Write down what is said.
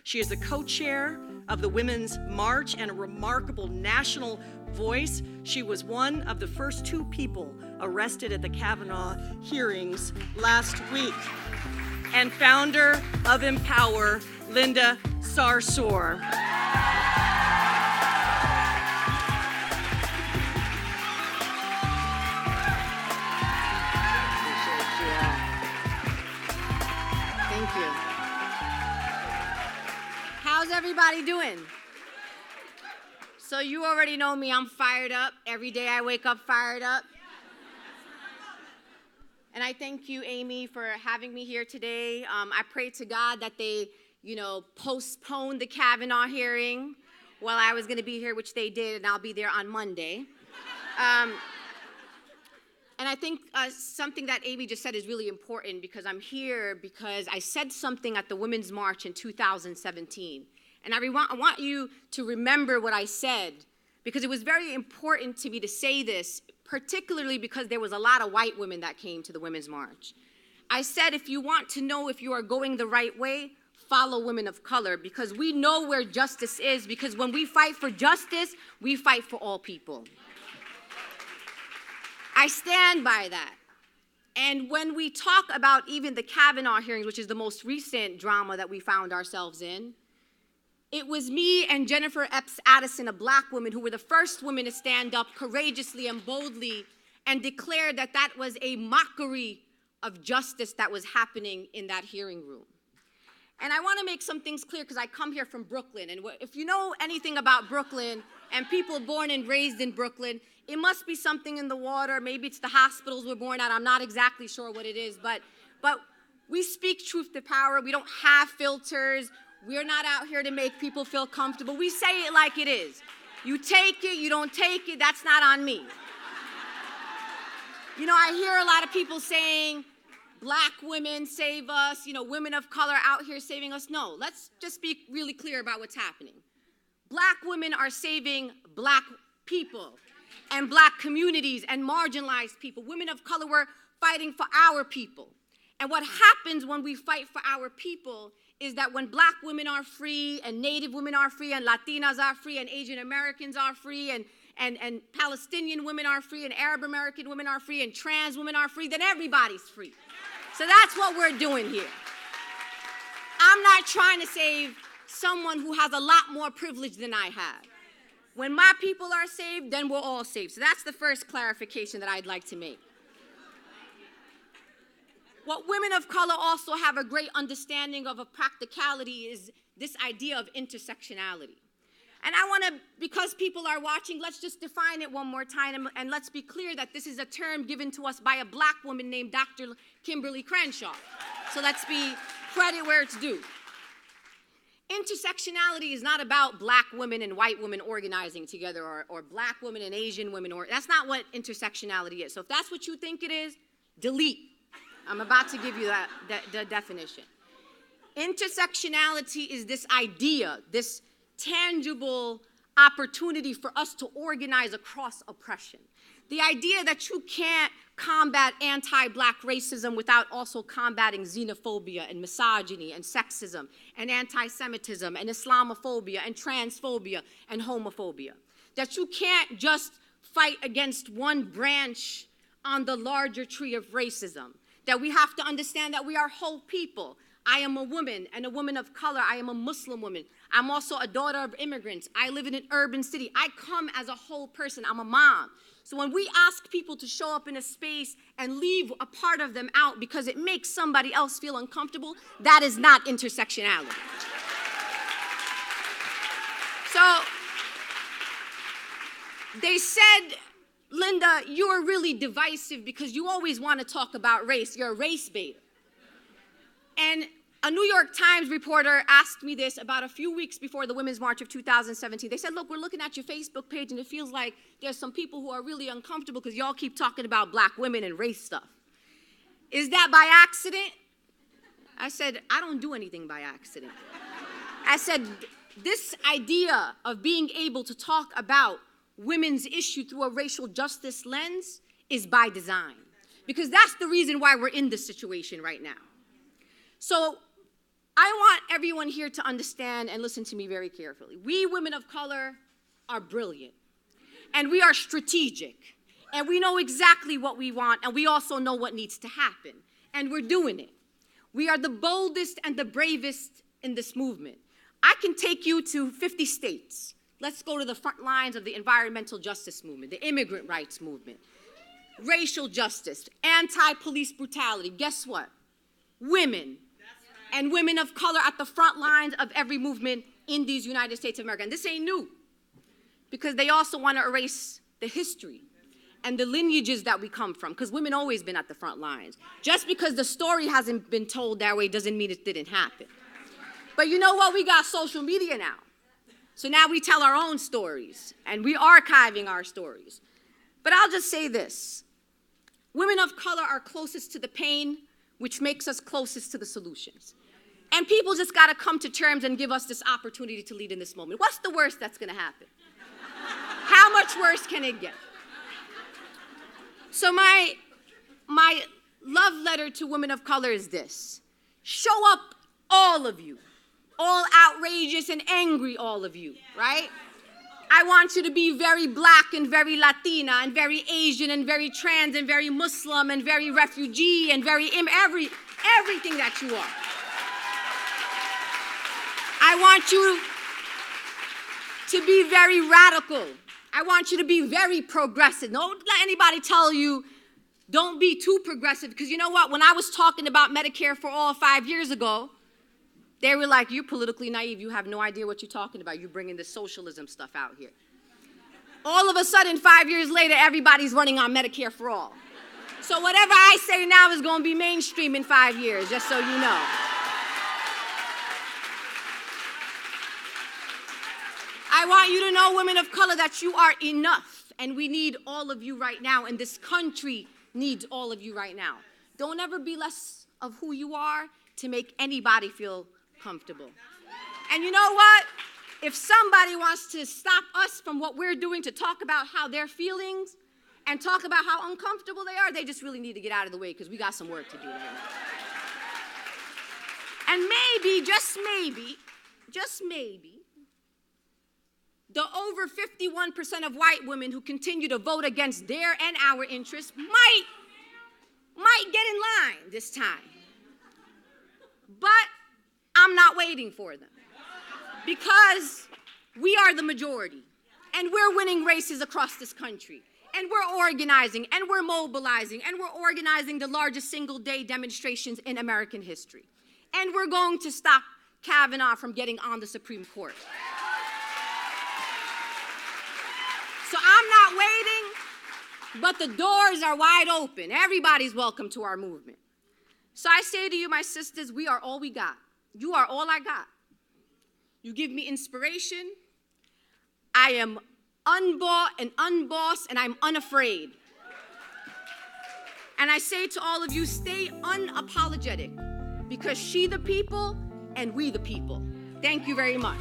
She is the co-chair of the Women's March and a remarkable national voice. She was one of the first 2 people arrested at the Kavanaugh hearings last week. And founder of MPower, Linda Sarsour. Thank you. How's everybody doing? So you already know me, I'm fired up. Every day I wake up fired up. And I thank you, Amy, for having me here today. I pray to God that they, postponed the Kavanaugh hearing while I was going to be here, which they did, and I'll be there on Monday. And I think something that Amy just said is really important, because I'm here because I said something at the Women's March in 2017. And I want you to remember what I said, because it was very important to me to say this, particularly because there was a lot of white women that came to the Women's March. I said, if you want to know if you are going the right way, follow women of color, because we know where justice is, because when we fight for justice, we fight for all people. I stand by that. And when we talk about even the Kavanaugh hearings, which is the most recent drama that we found ourselves in, it was me and Jennifer Epps Addison, a black woman, who were the first women to stand up courageously and boldly and declare that that was a mockery of justice that was happening in that hearing room. And I want to make some things clear, because I come here from Brooklyn. And if you know anything about Brooklyn and people born and raised in Brooklyn, it must be something in the water. Maybe it's the hospitals we're born at. I'm not exactly sure what it is. But we speak truth to power. We don't have filters. We're not out here to make people feel comfortable. We say it like it is. You take it, you don't take it, that's not on me. I hear a lot of people saying, black women save us, women of color out here saving us. No, let's just be really clear about what's happening. Black women are saving black people and black communities and marginalized people. Women of color were fighting for our people. And what happens when we fight for our people is that when black women are free and Native women are free and Latinas are free and Asian Americans are free and Palestinian women are free and Arab American women are free and trans women are free, then everybody's free. So that's what we're doing here. I'm not trying to save someone who has a lot more privilege than I have. When my people are saved, then we're all saved. So that's the first clarification that I'd like to make. What women of color also have a great understanding of a practicality is this idea of intersectionality. And I want to, because people are watching, let's just define it one more time, and let's be clear that this is a term given to us by a black woman named Dr. Kimberly Crenshaw. So let's be credit where it's due. Intersectionality is not about black women and white women organizing together, or black women and Asian women, that's not what intersectionality is. So if that's what you think it is, delete. I'm about to give you the definition. Intersectionality is this idea, this tangible opportunity for us to organize across oppression. The idea that you can't combat anti-black racism without also combating xenophobia and misogyny and sexism and anti-Semitism and Islamophobia and transphobia and homophobia. That you can't just fight against one branch on the larger tree of racism. That we have to understand that we are whole people. I am a woman and a woman of color. I am a Muslim woman. I'm also a daughter of immigrants. I live in an urban city. I come as a whole person. I'm a mom. So when we ask people to show up in a space and leave a part of them out because it makes somebody else feel uncomfortable, that is not intersectionality. So they said, Linda, you're really divisive because you always want to talk about race. You're a race baiter. And a New York Times reporter asked me this about a few weeks before the Women's March of 2017. They said, look, we're looking at your Facebook page, and it feels like there's some people who are really uncomfortable because y'all keep talking about black women and race stuff. Is that by accident? I said, I don't do anything by accident. I said, this idea of being able to talk about women's issue through a racial justice lens is by design, because that's the reason why we're in this situation right now. So I want everyone here to understand and listen to me very carefully. We women of color are brilliant, and we are strategic, and we know exactly what we want, and we also know what needs to happen, and we're doing it. We are the boldest and the bravest in this movement. I can take you to 50 states. Let's go to the front lines of the environmental justice movement, the immigrant rights movement, racial justice, anti-police brutality. Guess what? Women and women of color at the front lines of every movement in these United States of America. And this ain't new, because they also want to erase the history and the lineages that we come from, because women always been at the front lines. Just because the story hasn't been told that way doesn't mean it didn't happen. But you know what? We got social media now. So now we tell our own stories, and we're archiving our stories. But I'll just say this. Women of color are closest to the pain, which makes us closest to the solutions. And people just got to come to terms and give us this opportunity to lead in this moment. What's the worst that's going to happen? How much worse can it get? So my love letter to women of color is this. Show up, all of you. All outrageous and angry, all of you, right? I want you to be very black and very Latina and very Asian and very trans and very Muslim and very refugee and very everything that you are. I want you to be very radical. I want you to be very progressive. Don't let anybody tell you, don't be too progressive, because you know what? When I was talking about Medicare for All 5 years ago, they were like, you're politically naive. You have no idea what you're talking about. You're bringing this socialism stuff out here. All of a sudden, 5 years later, everybody's running on Medicare for all. So whatever I say now is going to be mainstream in 5 years, just so you know. I want you to know, women of color, that you are enough, and we need all of you right now, and this country needs all of you right now. Don't ever be less of who you are to make anybody feel comfortable. And you know what? If somebody wants to stop us from what we're doing to talk about how their feelings and talk about how uncomfortable they are, they just really need to get out of the way, because we got some work to do right now. And maybe, just maybe, the over 51% of white women who continue to vote against their and our interests might get in line this time. But I'm not waiting for them, because we are the majority, and we're winning races across this country, and we're organizing, and we're mobilizing, and we're organizing the largest single-day demonstrations in American history. And we're going to stop Kavanaugh from getting on the Supreme Court. So I'm not waiting, but the doors are wide open. Everybody's welcome to our movement. So I say to you, my sisters, we are all we got. You are all I got. You give me inspiration. I am unbought and unbossed, and I'm unafraid. And I say to all of you, stay unapologetic, because she the people and we the people. Thank you very much.